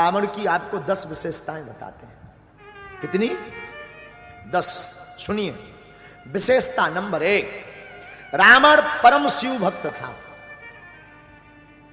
रावण की आपको 10 विशेषताएं बताते हैं। कितनी? 10। सुनिए। विशेषता नंबर 1, रावण परम शिव भक्त था।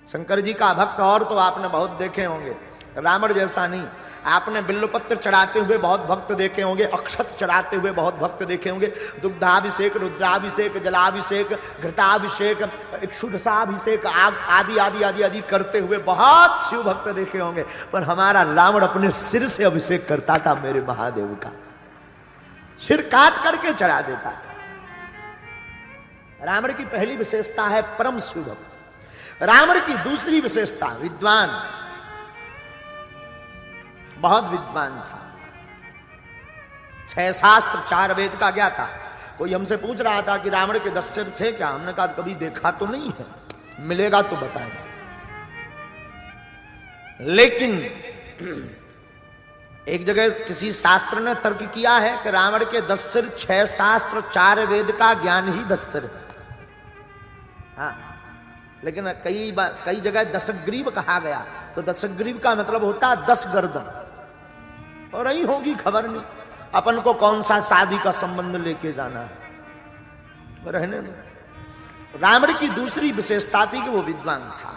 शंकर जी का भक्त और तो आपने बहुत देखे होंगे, रावण जैसा नहीं। आपने बिल्वपत्र चढ़ाते हुए बहुत भक्त देखे होंगे, अक्षत चढ़ाते हुए बहुत भक्त देखे होंगे, दुग्धाभिषेक, रुद्राभिषेक, जलाभिषेक, घृताभिषेक, इक्षुदशाभिषेक आदि आदि आदि आदि करते हुए बहुत शिव भक्त देखे होंगे। पर हमारा रावण अपने सिर से अभिषेक करता था, मेरे महादेव का सिर काट करके चढ़ा देता था। रावण की पहली विशेषता है परम शिव भक्त। रावण की दूसरी विशेषता, विद्वान, बहुत विद्वान था। 6 शास्त्र 4 वेद का क्या था। कोई हमसे पूछ रहा था कि रावण के 10 सिर थे क्या? हमने कहा कभी देखा तो नहीं है, मिलेगा तो बताएंगे। लेकिन एक जगह किसी शास्त्र ने तर्क किया है कि रावण के 10 सिर, 6 शास्त्र 4 वेद का ज्ञान ही 10 सिर है। हाँ, लेकिन कई जगह दशग्रीव कहा गया, तो दशग्रीव का मतलब होता 10 गर्दन, और रही होगी खबर नहीं। अपन को कौन सा शादी का संबंध लेके जाना है, रहने दो। रावण की दूसरी विशेषता थी कि वो विद्वान था।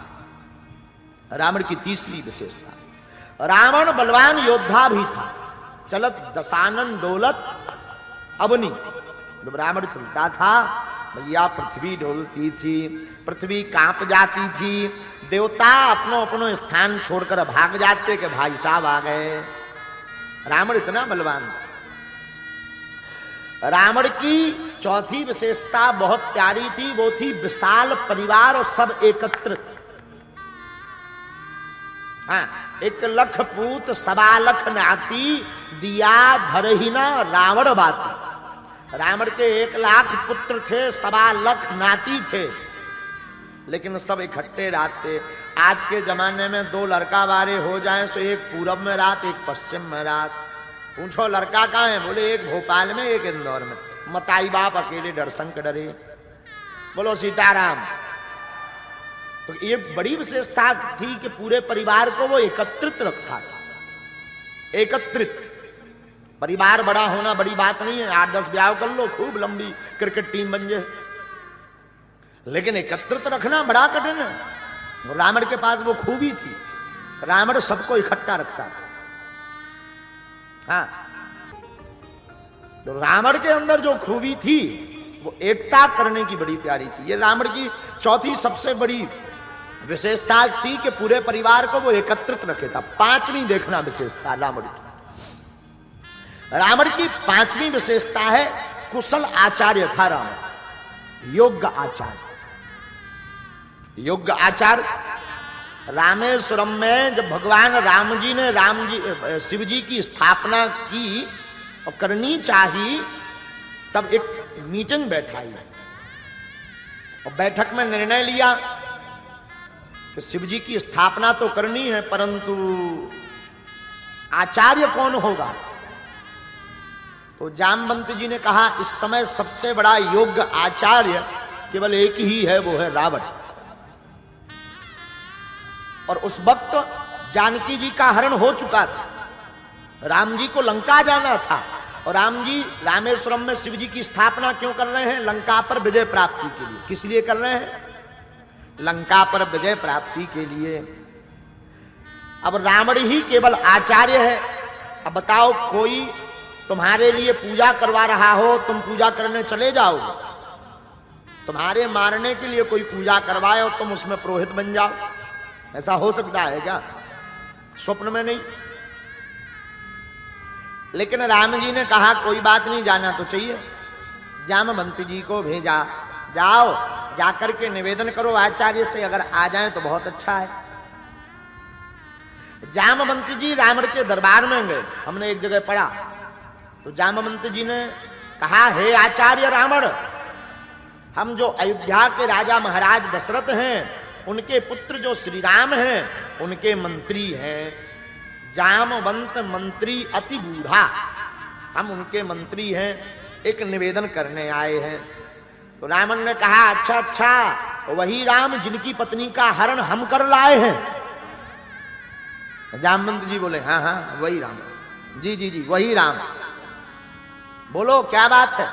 रावण की तीसरी विशेषता, रावण बलवान योद्धा भी था। चलत दशानन डोलत अवनी, जब रावण चलता था भैया पृथ्वी डोलती थी, पृथ्वी कांप जाती थी, देवता अपनो अपनो स्थान छोड़कर भाग जाते कि भाई साहब आ गए। रावण इतना बलवान था। रावण की चौथी विशेषता बहुत प्यारी थी, वो थी विशाल परिवार और सब एकत्रित। हाँ, 1 लख पूत 1.25 लख नाती, दिया धरहिना रावण बाती। रावण के 1 लाख पुत्र थे, 1.25 लख नाती थे, लेकिन सब इकट्ठे रहते। आज के जमाने में 2 लड़का वारे हो जाएं तो एक पूरब में रात, एक पश्चिम में रात। पूछो लड़का कहाँ है? बोले एक भोपाल में, एक इंदौर में। मताई बाप अकेले दर्शन डरे। बोलो सीताराम। तो ये बड़ी विशेषता थी कि पूरे परिवार को वो एकत्रित रखता था। एकत्रित परिवार बड़ा होना बड़ी बात नहीं है, 8-10 ब्याह कर लो, खूब लंबी क्रिकेट टीम बन जाए, लेकिन एकत्रित रखना बड़ा कठिन है। रावण के पास वो खूबी थी, रावण सबको इकट्ठा रखता था। हाँ, तो रावण के अंदर जो खूबी थी वो एकता करने की बड़ी प्यारी थी। ये रावण की चौथी सबसे बड़ी विशेषता थी कि पूरे परिवार को वो एकत्रित रखे था। 5वीं देखना विशेषता रावण की। रावण की 5वीं विशेषता है कुशल आचार्य था रावण, योग्य आचार्य। योग्य आचार्य रामेश्वरम में जब भगवान राम जी ने शिव जी की स्थापना की और करनी चाहिए, तब एक मीटिंग बैठाई और बैठक में निर्णय लिया कि शिव जी की स्थापना तो करनी है, परंतु आचार्य कौन होगा। तो जामवंत जी ने कहा इस समय सबसे बड़ा योग्य आचार्य केवल एक ही है, वो है रावण। और उस वक्त जानकी जी का हरण हो चुका था, राम जी को लंका जाना था, और राम जी रामेश्वरम में शिव जी की स्थापना क्यों कर रहे हैं? लंका पर विजय प्राप्ति के लिए। किस लिए कर रहे हैं? लंका पर विजय प्राप्ति के लिए। अब रावण ही केवल आचार्य है। अब बताओ, कोई तुम्हारे लिए पूजा करवा रहा हो, तुम पूजा करने चले जाओगे? तुम्हारे मारने के लिए कोई पूजा करवाए और तुम उसमें पुरोहित बन जाओ? ऐसा हो सकता है क्या? स्वप्न में नहीं। लेकिन राम जी ने कहा कोई बात नहीं, जाना तो चाहिए। जामवंत जी को भेजा, जाओ जाकर के निवेदन करो आचार्य से, अगर आ जाए तो बहुत अच्छा है। जामवंत जी रावण के दरबार में गए, हमने एक जगह पढ़ा। तो जामवंत जी ने कहा, हे आचार्य रावण, हम जो अयोध्या के राजा महाराज दशरथ हैं, उनके पुत्र जो श्री राम हैं, उनके मंत्री हैं। जामवंत मंत्री अति बूढ़ा, हम उनके मंत्री हैं, एक निवेदन करने आए हैं। तो रावण ने कहा, अच्छा अच्छा, वही राम जिनकी पत्नी का हरण हम कर लाए हैं। जामवंत जी बोले हाँ हाँ वही राम, जी जी जी वही राम, बोलो क्या बात है।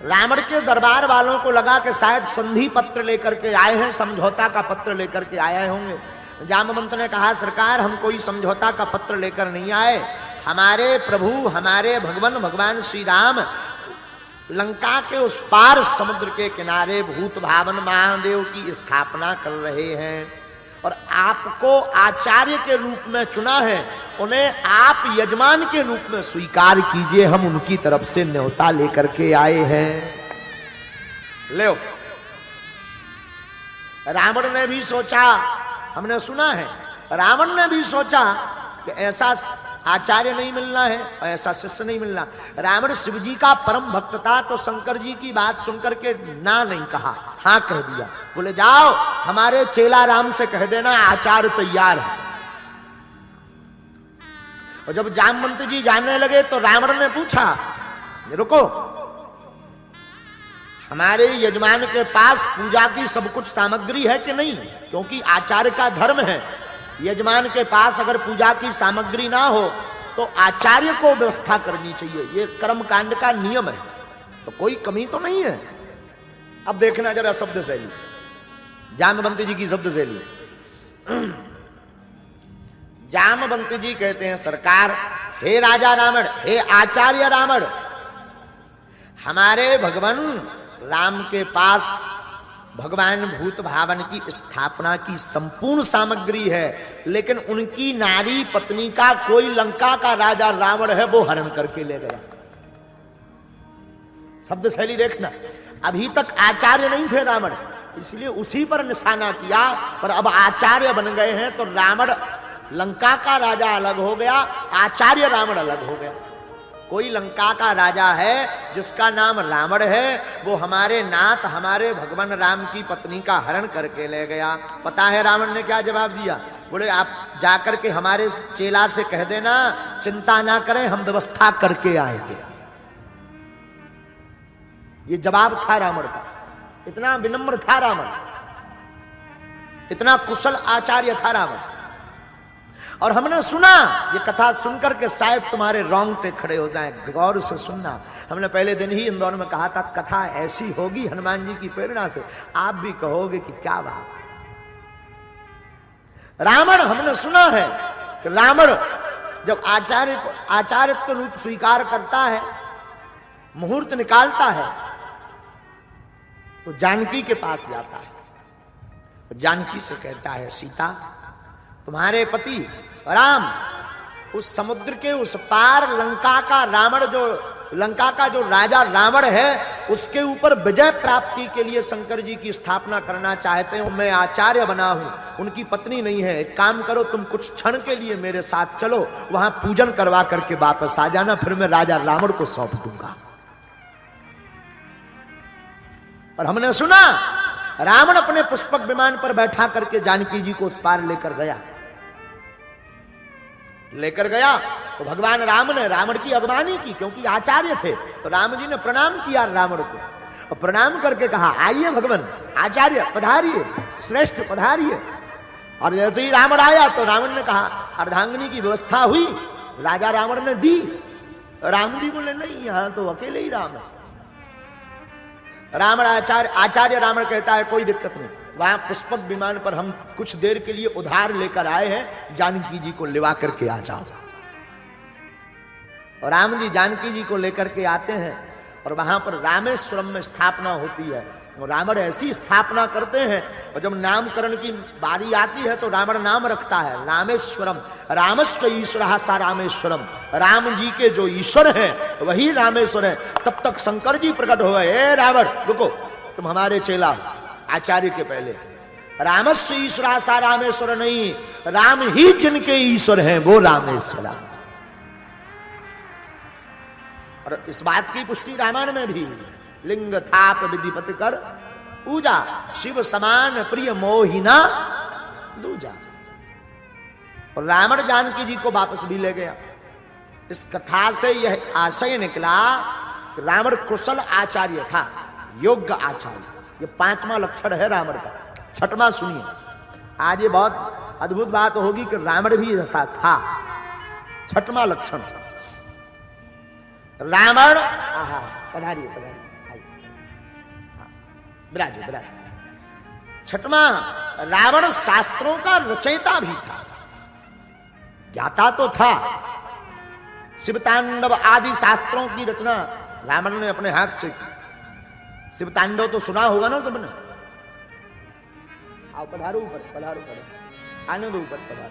रावण के दरबार वालों को लगा कि शायद संधि पत्र लेकर के आए हैं, समझौता का पत्र लेकर के आए होंगे। जामवंत ने कहा सरकार हम कोई समझौता का पत्र लेकर नहीं आए, हमारे प्रभु हमारे भगवान श्री राम लंका के उस पार समुद्र के किनारे भूत भावन महादेव की स्थापना कर रहे हैं और आपको आचार्य के रूप में चुना है, उन्हें आप यजमान के रूप में स्वीकार कीजिए, हम उनकी तरफ से न्योता लेकर के आए हैं। ले रावण ने भी सोचा, हमने सुना है रावण ने भी सोचा कि ऐसा आचार्य नहीं मिलना है और ऐसा शिष्य नहीं मिलना। रावण शिव जी का परम भक्त था तो शंकर जी की बात सुनकर के ना नहीं कहा, हाँ कह दिया। बोले जाओ हमारे चेला राम से कह देना आचार्य तैयार है। और जब जामवंत जी जाने लगे तो रावण ने पूछा रुको, हमारे यजमान के पास पूजा की सब कुछ सामग्री है कि नहीं, क्योंकि आचार्य का धर्म है यजमान के पास अगर पूजा की सामग्री ना हो तो आचार्य को व्यवस्था करनी चाहिए, ये कर्म कांड का नियम है, तो कोई कमी तो नहीं है। अब देखना जरा शब्द शैली, जामवंत जी की शब्द शैली। जामवंत जी कहते हैं सरकार, हे राजा रावण, हे आचार्य रावण, हमारे भगवान राम के पास भगवान भूत भावन की स्थापना की संपूर्ण सामग्री है, लेकिन उनकी नारी पत्नी का कोई लंका का राजा रावण है वो हरण करके ले गया। शब्द शैली देखना, अभी तक आचार्य नहीं थे रावण, इसलिए उसी पर निशाना किया, पर अब आचार्य बन गए हैं तो रावण लंका का राजा अलग हो गया, आचार्य रावण अलग हो गया। कोई लंका का राजा है जिसका नाम रावण है, वो हमारे नाथ हमारे भगवान राम की पत्नी का हरण करके ले गया। पता है रावण ने क्या जवाब दिया? बोले आप जाकर के हमारे चेला से कह देना चिंता ना करें, हम व्यवस्था करके आएंगे। ये जवाब था रावण का। इतना विनम्र था रावण, इतना कुशल आचार्य था रावण। और हमने सुना, ये कथा सुनकर के शायद तुम्हारे रोंगटे खड़े हो जाएं, गौर से सुनना। हमने पहले दिन ही इंदौर में कहा था कथा ऐसी होगी हनुमान जी की प्रेरणा से, आप भी कहोगे कि क्या बात है। रावण, हमने सुना है कि रावण जब आचार्यत्व रूप स्वीकार करता है, मुहूर्त निकालता है, तो जानकी के पास जाता है। जानकी से कहता है सीता, तुम्हारे पति राम उस समुद्र के उस पार लंका का जो राजा रावण है उसके ऊपर विजय प्राप्ति के लिए शंकर जी की स्थापना करना चाहते हो। मैं आचार्य बना हूं, उनकी पत्नी नहीं है। एक काम करो, तुम कुछ क्षण के लिए मेरे साथ चलो, वहां पूजन करवा करके वापस आ जाना, फिर मैं राजा रावण को सौंप दूंगा। और हमने सुना रावण अपने पुष्पक विमान पर बैठा करके जानकी जी को उस पार लेकर गया तो भगवान राम ने रावण की अगवानी की, क्योंकि आचार्य थे। तो राम जी ने प्रणाम किया रावण को और प्रणाम करके कहा आइए भगवान आचार्य पधारिए, श्रेष्ठ पधारिए। और जैसे ही रावण आया तो रावण ने कहा अर्धांगिनी की व्यवस्था हुई, राजा रावण ने दी। राम जी बोले नहीं, यहां तो अकेले ही राम है। रावण आचार्य रावण कहता है कोई दिक्कत नहीं, वहां पुष्पक विमान पर हम कुछ देर के लिए उधार लेकर आए हैं, जानकी जी को लेवा करके आ जाओ। और राम जी जानकी जी को लेकर के आते हैं और वहां पर रामेश्वरम में स्थापना होती है। और रावण ऐसी स्थापना करते हैं, और जब नामकरण की बारी आती है तो रावण नाम रखता है रामेश्वरम, रामस्व ईश्वर सा रामेश्वरम। राम जी के जो ईश्वर हैं वही रामेश्वर है। तब तक शंकर जी प्रकट हो गए, ए रावण रुको, तुम हमारे चेला हो आचार्य के पहले। रामस्व ईश्वर सा रामेश्वर नहीं, राम ही जिनके ईश्वर हैं वो रामेश्वर। और इस बात की पुष्टि रामायण में भी, लिंग थाप विधिपति कर पूजा, शिव समान प्रिय मोहिना दूजा। और रावण जानकी जी को वापस भी ले गया। इस कथा से यह आशय निकला कि रावण कुशल आचार्य था, योग्य आचार्य। ये 5वां लक्षण है रावण का। 6वां सुनिए, आज ये बहुत अद्भुत बात होगी कि रावण भी ऐसा था। छठवां लक्षण, रावण, आहा पधारिए पधारिए, विराजो विराजो। छठवां, रावण शास्त्रों का रचयिता भी था, ज्ञाता तो था। शिवतांडव आदि शास्त्रों की रचना रावण ने अपने हाथ से की। शिवतांडव तो सुना होगा ना सबने। आओ पधारो ऊपर, पधारो पधारो, आने दो ऊपर पधारो।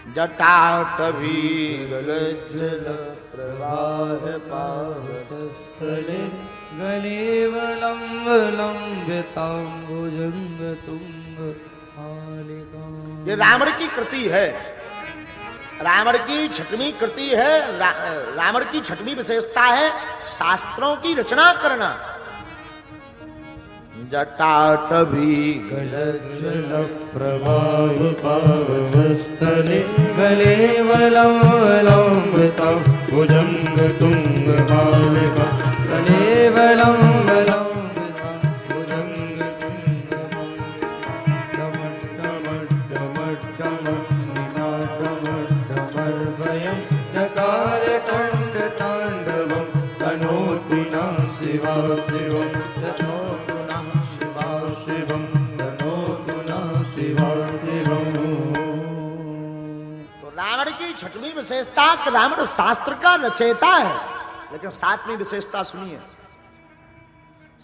जटाटवी गलज्जल प्रवाह पावतस्थले गलेवलंब लंबितांबुजंग तुंग हालिका। ये रावण की कृति है, रावण की छठवीं कृति है। रावण की छठवीं विशेषता है शास्त्रों की रचना करना। जटाटवी गलज्जल प्रवाह पावतस्थले गलेवलंबितांबुजंग तुंग हालिका। गलेवलंबितांबुजंग तुंग डमड्डमड्डमड्डमड्डमर्भयं चकार कंठ तांडवं तनोतु नः शिवा शिवं तनोतु नः शिवा शिवं तनोतु नः शिवा शिवं। तो रावण की छठवीं विशेषता कि रावण शास्त्र का रचयिता है। लेकिन सातवीं विशेषता सुनिए,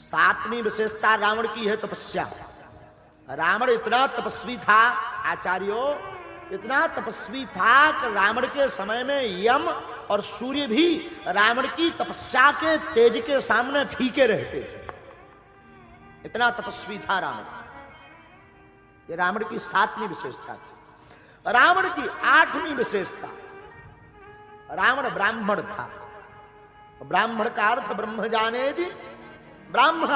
सातवीं विशेषता रावण की है तपस्या। रावण इतना तपस्वी था आचार्यों, इतना तपस्वी था कि रावण के समय में यम और सूर्य भी रावण की तपस्या के तेज के सामने फीके रहते थे। इतना तपस्वी था रावण। ये रावण की सातवीं विशेषता थी। रावण की आठवीं विशेषता, रावण ब्राह्मण था। ब्राह्मण का अर्थ ब्रह्म जाने दी, ब्राह्मण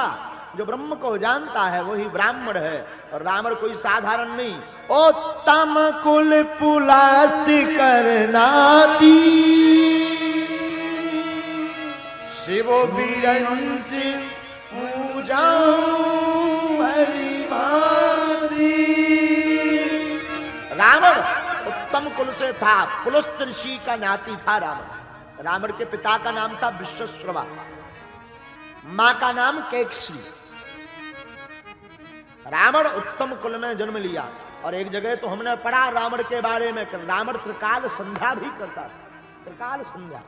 जो ब्रह्म को जानता है वही ब्राह्मण है। और रावण कोई साधारण नहीं। उत्तम कुल पुलास्ति करनाती शिव बिरंच पूजा रावण उत्तम कुल से था। पुलस्त ऋषि का नाती था रावण। रावण के पिता का नाम था विश्वश्रवा, मां का नाम कैकसी। रावण उत्तम कुल में जन्म लिया। और एक जगह तो हमने पढ़ा रावण के बारे में कि रावण त्रिकाल संध्या भी करता था। त्रिकाल संध्या,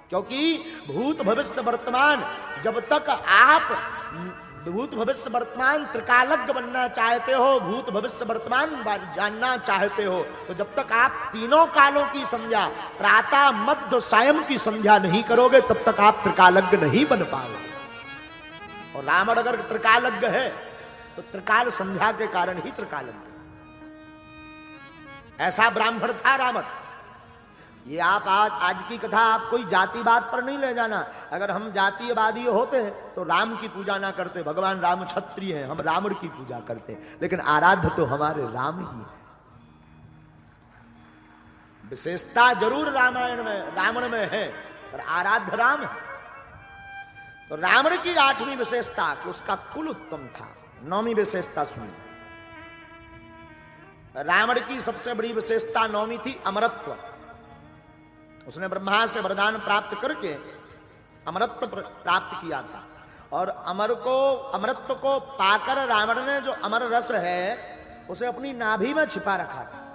क्योंकि भूत भविष्य वर्तमान, जब तक आप भूत भविष्य वर्तमान त्रिकालज्ञ बनना चाहते हो, भूत भविष्य वर्तमान जानना चाहते हो, तो जब तक आप तीनों कालों की संध्या, प्रातः मध्य सायं की संध्या नहीं करोगे, तब तक आप त्रिकालज्ञ नहीं बन पाओगे। और रावण अगर त्रिकालज्ञ है तो त्रिकाल संध्या के कारण ही त्रिकालज्ञ। ऐसा ब्राह्मण था रावण। ये आप आज की कथा आप कोई जातिवाद पर नहीं ले जाना। अगर हम जातीयवादी होते तो राम की पूजा ना करते। भगवान राम क्षत्रिय हैं, हम रावण की पूजा करते। लेकिन आराध्य तो हमारे राम ही है। विशेषता जरूर रामायण में रावण में है, पर आराध्य राम है। तो रावण की आठवीं विशेषता कि उसका कुल उत्तम था। नौवीं विशेषता सुनिए, रावण की सबसे बड़ी विशेषता नौवीं थी अमरत्व। उसने ब्रह्मा से वरदान प्राप्त करके अमरत्व प्राप्त किया था। और अमरत्व को पाकर रावण ने जो अमर रस है उसे अपनी नाभि में छिपा रखा था।